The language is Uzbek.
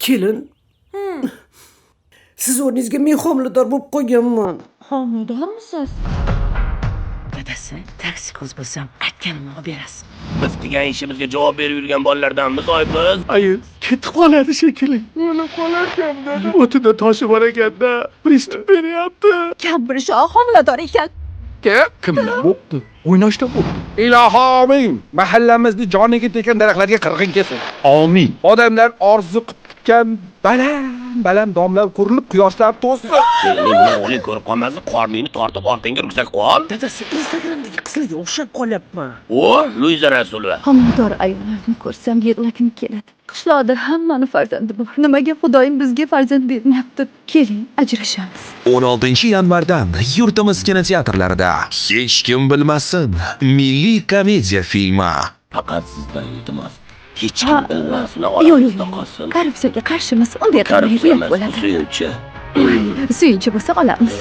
Kelin. Siz o'rningizga men homilador bo'lib qolganman. Homiladormisiz? Dadasi, taksi qiz bo'lsam, aytganimni olib berasiz. Biz qilgan ishimizga javob berib yurgan bolalardanmiz, oyimiz. Ayi, ketib qoladi shekilli. Nima qolarkan dedi. O'tida toshi bor ekanda, pristup beryapti. Kampir shu homilador ekan. Kimlar bo'pti? O'ynashda bo'pti. Ilohim, mahallamizni joniga tekan daraxtlarga qirg'in kelsin. Amin. Odamlar orzu qilib kutgan baland domlar qurilib quyoshlar to'ssin. Sening bilan o'g'ling ko'rib qolmasin, qorningni tortib ortingga ruksak qo'l. Dadasi Instagramdagi qizlarga o'xshab qolyapman. O, Luiza Rasulova. Homilador ayollarni ko'rsam yig'lagim keladi. Qishloqda hammani farzandi bor. Nimaga Xudoyim bizga farzand bermayapti? Keling, ajrashamiz. 16-yanvardan yurtimiz kinoteatrlarida hech kim bilmasin milliy komediya filmi. Faqat sizdan iltimos. Hech Ha, kim bilmasin, Yo'q, oramizda qolsin. korrupsiyaga qarshimiz. Unday qilmaylik Korrupsiya emas, bo'ladi. suyunchi. Suyunchi bo'lsa olamiz.